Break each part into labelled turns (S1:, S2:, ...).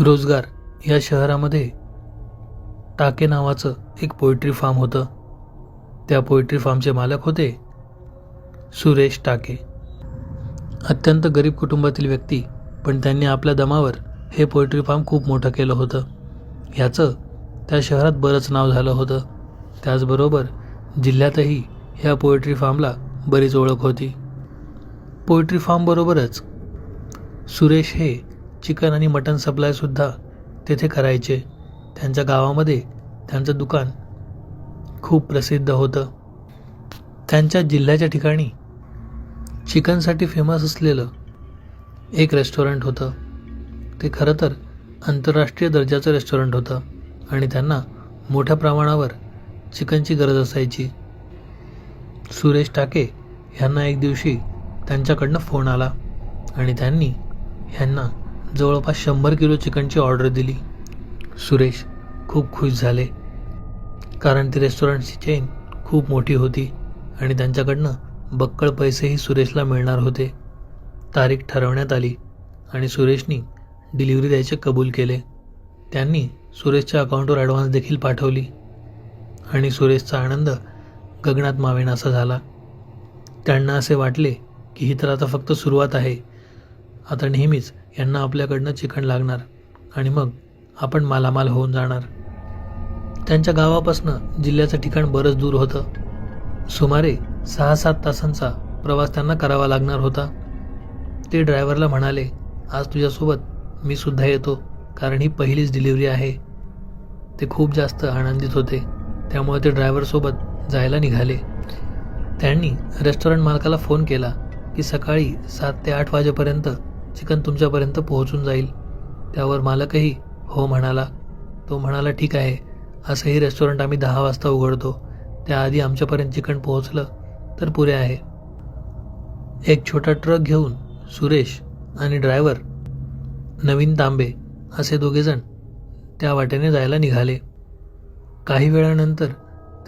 S1: रोजगार या शहरामध्ये टाके नावाचं एक पोएट्री फार्म होतं. त्या पोएट्री फार्मचे मालक होते सुरेश टाके. अत्यंत गरीब कुटुंबातील व्यक्ती, पण त्यांनी आपल्या दमावर हे पोएट्री फार्म खूप मोठं केलं होतं. ह्याचं त्या शहरात बरंच नाव झालं होतं. त्याचबरोबर जिल्ह्यातही ह्या पोएट्री फार्मला बरीच ओळख होती. पोएट्री फार्मबरोबरच सुरेश हे चिकन आणि मटण सप्लायसुद्धा तेथे करायचे. त्यांच्या गावामध्ये त्यांचं दुकान खूप प्रसिद्ध होतं. त्यांच्या जिल्ह्याच्या ठिकाणी चिकनसाठी फेमस असलेलं एक रेस्टॉरंट होतं. ते खरं तर आंतरराष्ट्रीय दर्जाचं रेस्टॉरंट होतं आणि त्यांना मोठ्या प्रमाणावर चिकनची गरज असायची. सुरेश टाके ह्यांना एक दिवशी त्यांच्याकडनं फोन आला आणि त्यांनी ह्यांना जवळपास 100 किलो चिकनची ऑर्डर दिली. सुरेश खूप खुश झाले, कारण ती रेस्टॉरंटची चेन खूप मोठी होती आणि त्यांच्याकडनं बक्कळ पैसेही सुरेशला मिळणार होते. तारीख ठरवण्यात आली आणि सुरेशनी डिलिव्हरी द्यायचे कबूल केले. त्यांनी सुरेशच्या अकाउंटवर ॲडव्हान्स देखील पाठवली आणि सुरेशचा आनंद गगनात मावेनासा झाला. त्यांना असे वाटले की ही तर आता फक्त सुरुवात आहे. आता नेहमीच यांना आपल्याकडनं चिकन लागणार आणि मग आपण मालामाल होऊन जाणार. त्यांच्या गावापासनं जिल्ह्याचं ठिकाण बरंच दूर होतं. सुमारे 6-7 तासांचा प्रवास त्यांना करावा लागणार होता. ते ड्रायव्हरला म्हणाले, आज तुझ्यासोबत मी सुद्धा येतो, कारण ही पहिलीच डिलिव्हरी आहे. ते खूप जास्त आनंदित होते, त्यामुळे ते ड्रायव्हरसोबत जायला निघाले. त्यांनी रेस्टॉरंट मालकाला फोन केला की सकाळी 7 ते 8 वाजेपर्यंत चिकन तुमच्यापर्यंत पोहोचून जाईल. त्यावर मालकही हो म्हणाला. तो म्हणाला, ठीक आहे, असंही रेस्टॉरंट आम्ही 10 वाजता उघडतो, त्याआधी आमच्यापर्यंत चिकन पोहोचलं तर पुरे आहे. एक छोटा ट्रक घेऊन सुरेश आणि ड्रायव्हर नवीन तांबे असे दोघेजण त्या वाटेने जायला निघाले. काही वेळानंतर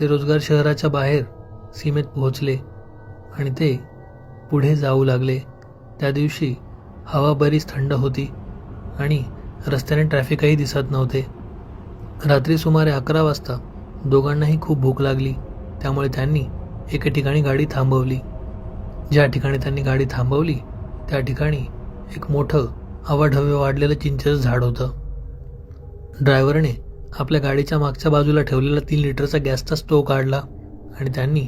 S1: ते रोजगार शहराच्या बाहेर सीमेत पोहोचले आणि ते पुढे जाऊ लागले. त्या दिवशी हवा बरीच थंड होती आणि रस्त्याने ट्रॅफिकही दिसत नव्हते. रात्री सुमारे 11 वाजता दोघांनाही खूप भूक लागली, त्यामुळे त्यांनी एके ठिकाणी गाडी थांबवली. ज्या ठिकाणी त्यांनी गाडी थांबवली त्या ठिकाणी एक मोठं अवाढव्य वाढलेलं चिंचेचं झाड होतं. ड्रायव्हरने आपल्या गाडीच्या मागच्या बाजूला ठेवलेला 3 लिटरचा गॅसचा स्टोव्ह काढला आणि त्यांनी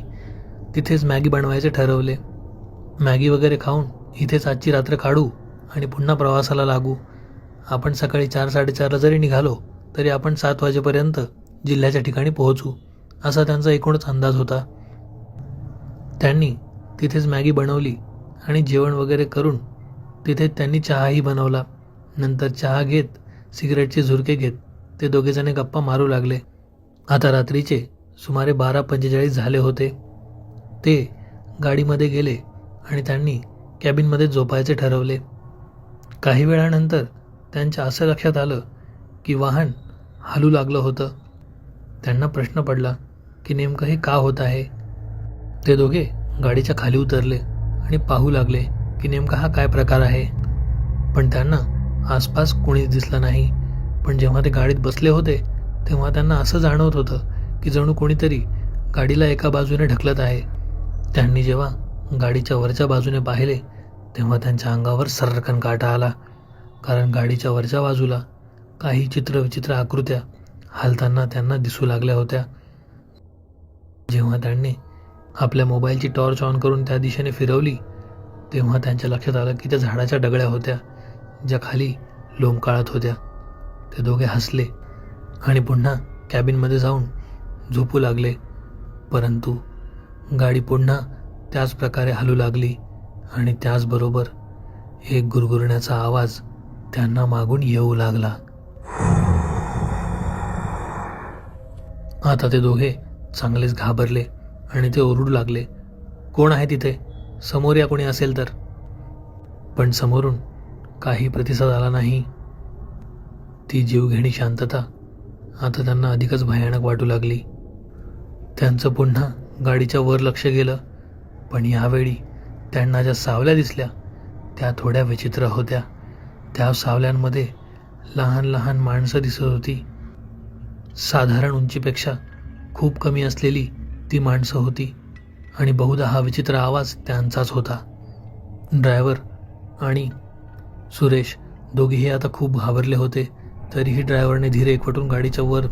S1: तिथेच मॅगी बनवायचे ठरवले. मॅगी वगैरे खाऊन इथेच आजची रात्र काढू आणि पुन्हा प्रवासाला लागू. आपण सकाळी 4-4:30ला जरी निघालो तरी आपण 7 वाजेपर्यंत जिल्ह्याच्या ठिकाणी पोहोचू, असा त्यांचा एकूणच अंदाज होता. त्यांनी तिथेच मॅगी बनवली आणि जेवण वगैरे करून तिथेच त्यांनी चहाही बनवला. नंतर चहा घेत सिगरेटचे झुरके घेत ते दोघेजणे गप्पा मारू लागले. आता रात्रीचे सुमारे 12:45 झाले होते. ते गाडीमध्ये गेले आणि त्यांनी कॅबिनमध्ये झोपायचे ठरवले. काही वेळानंतर त्यांच्या असं लक्षात आलं की वाहन हलू लागलं होतं. त्यांना प्रश्न पडला की नेमकं हे का होत आहे. ते दोघे गाडीच्या खाली उतरले आणि पाहू लागले की नेमका हा काय प्रकार आहे. पण त्यांना आसपास कोणीच दिसलं नाही. पण जेव्हा ते गाडीत बसले होते तेव्हा त्यांना असं जाणवत होतं की जणू कोणीतरी गाडीला एका बाजूने ढकलत आहे. त्यांनी जेव्हा गाडीच्या वरच्या बाजूने पाहिले तेव्हा त्यांच्या अंगावर सर्रकन काटा आला, कारण गाडीच्या वरच्या बाजूला काही चित्रविचित्र आकृत्या हालताना त्यांना दिसू लागल्या होत्या. जेव्हा त्यांनी आपल्या मोबाईलची टॉर्च ऑन करून त्या दिशेने फिरवली तेव्हा त्यांच्या लक्षात आलं की त्या झाडाच्या डगळ्या होत्या, ज्या खाली लोंबकळत होत्या. ते दोघे हसले आणि पुन्हा कॅबिनमध्ये जाऊन झोपू लागले. परंतु गाडी पुन्हा त्याच प्रकारे हलू लागली आणि त्याचबरोबर एक गुरगुरण्याचा आवाज त्यांना मागून येऊ लागला. आता ते दोघे चांगलेच घाबरले आणि ते ओरडू लागले, कोण आहे तिथे, समोर या कोणी असेल तर. पण समोरून काही प्रतिसाद आला नाही. ती जीवघेणी शांतता आता त्यांना अधिकच भयानक वाटू लागली. त्यांचं पुन्हा गाडीच्या वर लक्ष गेलं, पण यावेळी त्यांना ज्या सावल्या दिसल्या त्या थोड्या विचित्र होत्या. त्या सावल्यांमध्ये लहान लहान माणसं दिसत होती. साधारण उंचीपेक्षा खूप कमी असलेली ती माणसं होती आणि बहुधा हा विचित्र आवाज त्यांचाच होता. ड्रायव्हर आणि सुरेश दोघेही आता खूप घाबरले होते. तरीही ड्रायव्हरने धीर एकवटून गाडीच्या वर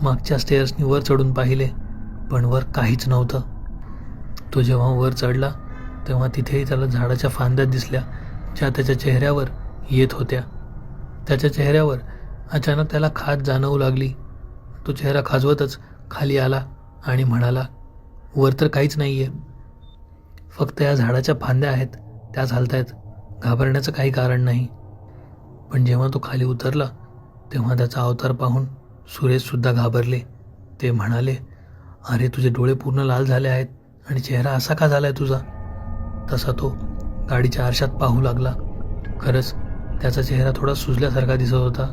S1: मागच्या स्टेअर्सनी वर चढून पाहिले, पण वर काहीच नव्हतं. तो जेव्हा वर चढला तेव्हा तिथेही त्याला झाडाच्या फांद्या दिसल्या, ज्या त्याच्या चेहऱ्यावर येत होत्या. त्याच्या चेहऱ्यावर अचानक त्याला खाज जाणवू लागली. तो चेहरा खाजवतच खाली आला आणि म्हणाला, वर तर काहीच नाही आहे, फक्त या झाडाच्या फांद्या आहेत, त्याच हालतायत. घाबरण्याचं काही कारण नाही. पण जेव्हा तो खाली उतरला तेव्हा त्याचा अवतार पाहून सुरेशसुद्धा घाबरले. ते म्हणाले, अरे तुझे डोळे पूर्ण लाल झाले आहेत आणि चेहरा असा का झाला आहे तुझा? तसा तो गाडीच्या आरशात पाहू लागला. खरंच त्याचा चेहरा थोडा सुजल्यासारखा दिसत होता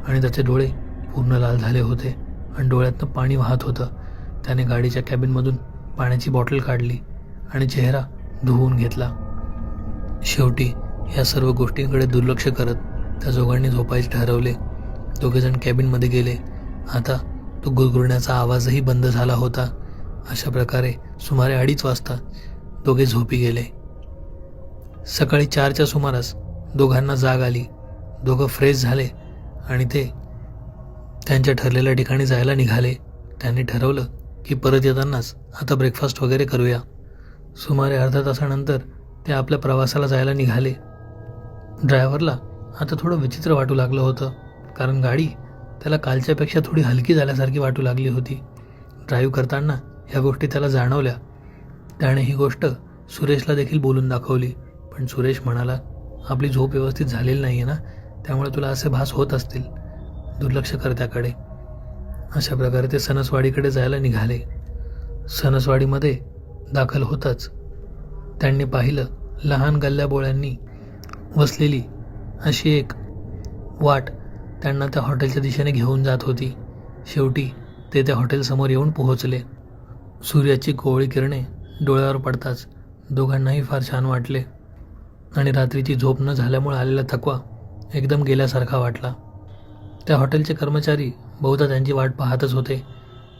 S1: आणि त्याचे डोळे पूर्ण लाल झाले होते आणि डोळ्यातनं पाणी वाहत होतं. त्याने गाडीच्या कॅबिनमधून पाण्याची बॉटल काढली आणि चेहरा धुवून घेतला. शेवटी या सर्व गोष्टींकडे दुर्लक्ष करत त्या दोघांनी झोपायचे ठरवले. दोघेजण कॅबिनमध्ये गेले. आता तो गुरगुरण्याचा आवाजही बंद झाला होता. अशा प्रकारे सुमारे 2:30 वाजता दोघे झोपी गेले. सकाळी 4च्या सुमारास दोघांना जाग आली. दोघं फ्रेश झाले आणि ते त्यांच्या ठरलेल्या ठिकाणी जायला निघाले. त्यांनी ठरवलं की परत येतानाच आता ब्रेकफास्ट वगैरे करूया. सुमारे अर्ध्या तासानंतर ते आपल्या प्रवासाला जायला निघाले. ड्रायव्हरला आता थोडं विचित्र वाटू लागलं होतं, कारण गाडी त्याला कालच्यापेक्षा थोडी हलकी झाल्यासारखी वाटू लागली होती. ड्राईव्ह करताना ह्या गोष्टी त्याला जाणवल्या. त्याने ही गोष्ट सुरेशला देखील बोलून दाखवली, पण सुरेश म्हणाला, आपली झोप व्यवस्थित झालेली नाही आहे ना, त्यामुळे तुला असे भास होत असतील, दुर्लक्ष कर त्याकडे. अशा प्रकारे ते सणसवाडीकडे जायला निघाले. सणसवाडीमध्ये दाखल होताच त्यांनी पाहिलं, लहान गल्ल्याबोळ्यांनी वसलेली अशी एक वाट त्यांना त्या हॉटेलच्या दिशेने घेऊन जात होती. शेवटी ते त्या हॉटेलसमोर येऊन पोहोचले. सूर्याची कोवळी किरणे डोळ्यावर पडताच दोघांनाही फार छान वाटले आणि रात्रीची झोप न झाल्यामुळे आलेला थकवा एकदम गेल्यासारखा वाटला. त्या हॉटेलचे कर्मचारी बहुधा त्यांची वाट पाहतच होते.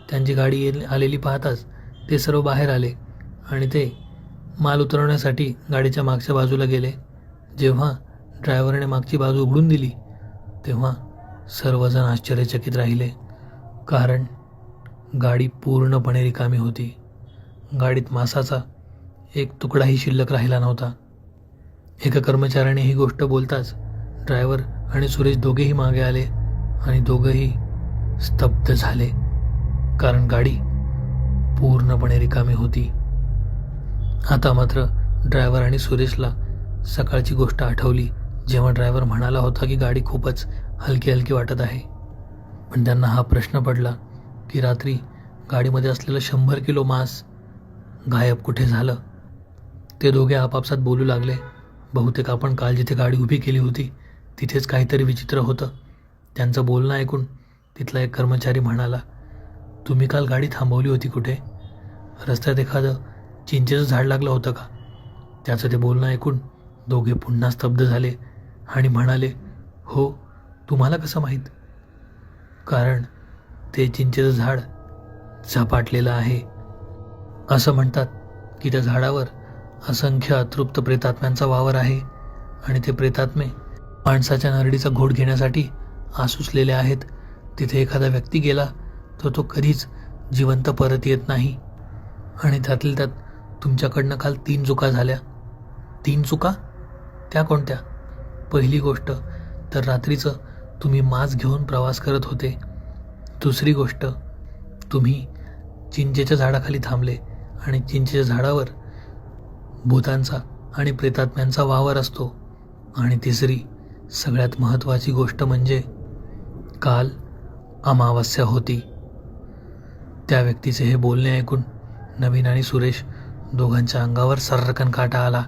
S1: त्यांची गाडी आलेली पाहताच ते सर्व बाहेर आले आणि ते माल उतरवण्यासाठी गाडीच्या मागच्या बाजूला गेले. जेव्हा ड्रायव्हरने मागची बाजू उघडून दिली तेव्हा सर्वजण आश्चर्यचकित राहिले, कारण गाडी पूर्णपणे रिकामी होती. गाडीत मांसाचा एक तुकडाही शिल्लक राहिला नव्हता. एका कर्मचाऱ्याने ही गोष्ट बोलताच ड्रायव्हर आणि सुरेश दोघेही मागे आले आणि दोघंही स्तब्ध झाले, कारण गाडी पूर्णपणे रिकामी होती. आता मात्र ड्रायव्हर आणि सुरेशला सकाळची गोष्ट आठवली, जेव्हा ड्रायव्हर म्हणाला होता की गाडी खूपच हलकी हलकी वाटत आहे. पण त्यांना हा प्रश्न पडला की रात्री गाडीमध्ये असलेलं 100 किलो मांस गायब कुठे झालं. ते दोघे आपापसात बोलू लागले, बहुतेक आपण काल जिथे गाडी उभी केली होती तिथेच काहीतरी विचित्र होतं. त्यांचं बोलणं ऐकून तिथला एक कर्मचारी म्हणाला, तुम्ही काल गाडी थांबवली होती कुठे? रस्त्यात एखादं चिंचेचं झाड लागलं होतं का? त्याचं ते बोलणं ऐकून दोघे पुन्हा स्तब्ध झाले आणि म्हणाले, हो, तुम्हाला कसं माहीत? कारण ते चिंचेचं झाड झपाटलेलं आहे. असं म्हणतात की त्या झाडावर असंख्य अतृप्त प्रेतात्म्यांचा वावर आहे आणि ते प्रेतात्मे माणसाच्या नरडीचा घोट घेण्यासाठी आसुसलेले आहेत. तिथे एखादा व्यक्ती गेला तर तो कधीच जिवंत परत येत नाही. आणि त्यातल्या त्यात तुमच्याकडनं काल 3 चुका झाल्या. 3 चुका? त्या कोणत्या? पहिली गोष्ट तर रात्रीचं तुम्ही मांस घेऊन प्रवास करत होते. दुसरी गोष्ट, तुम्ही चिंचेच्या झाडाखाली थांबले आणि चिंचेच्या झाडावर भूतांचा आणि प्रेतात्म्यांचा वावर असतो. आणि तिसरी सगळ्यात महत्त्वाची गोष्ट म्हणजे काल अमावस्या होती. त्या व्यक्तीचे हे बोलणे ऐकून नवीन आणि सुरेश दोघांच्या अंगावर सर्रकन काटा आला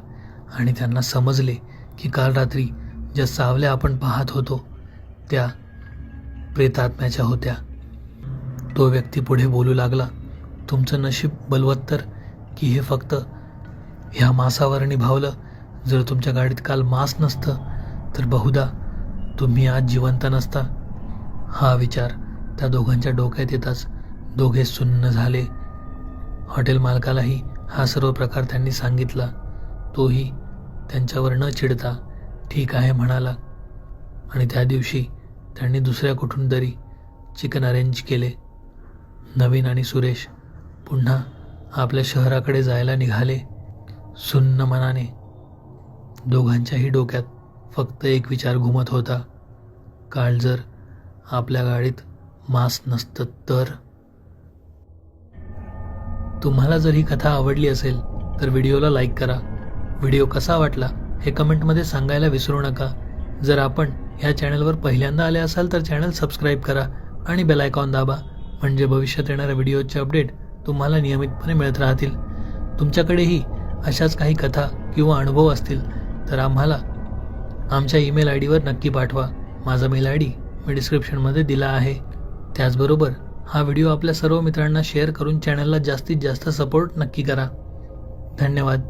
S1: आणि त्यांना समजले की काल रात्री ज्या सावल्या आपण पाहत होतो त्या प्रेतात्म्याच्या होत्या. तो व्यक्ती पुढे बोलू लागला, तुमचं नशीब बलवत्तर की हे फक्त ह्या मांसावर निभावलं. जर तुमच्या गाडीत काल मांस नसतं तर बहुधा तुम्ही आज जिवंत नसता. हा विचार त्या दोघांच्या डोक्यात येताच दोघे सुन्न झाले. हॉटेल मालकालाही हा सर्व प्रकार त्यांनी सांगितला. तोही त्यांच्यावर न चिडता ठीक आहे म्हणाला आणि त्या दिवशी त्यांनी दुसऱ्या कुठून तरी चिकन अरेंज केले. नवीन आणि सुरेश पुन्हा आपल्या शहराकडे जायला निघाले सुन्न मनाने. दोघांच्याही डोक्यात फक्त एक विचार घुमत होता, काल जर आपल्या गाडीत मास्क नसतं तर. तुम्हाला जर ही कथा आवडली असेल तर व्हिडिओला लाईक करा. व्हिडिओ कसा वाटला हे कमेंटमध्ये सांगायला विसरू नका. जर आपण ह्या चॅनलवर पहिल्यांदा आले असाल तर चॅनल सबस्क्राईब करा आणि बेल आयकॉन दाबा, म्हणजे भविष्यात येणाऱ्या व्हिडिओचे अपडेट तुम्हाला नियमितपणे मिळत राहतील. तुमच्याकडेही अशाच काही कथा किंवा अनुभव असतील तर आम्हाला आमच्या ईमेल आय डीवर नक्की पाठवा. माझा मेल आय डी मी डिस्क्रिप्शनमध्ये दिला आहे. त्याचबरोबर हा व्हिडिओ आपल्या सर्व मित्रांना शेअर करून चॅनलला जास्तीत जास्त सपोर्ट नक्की करा. धन्यवाद.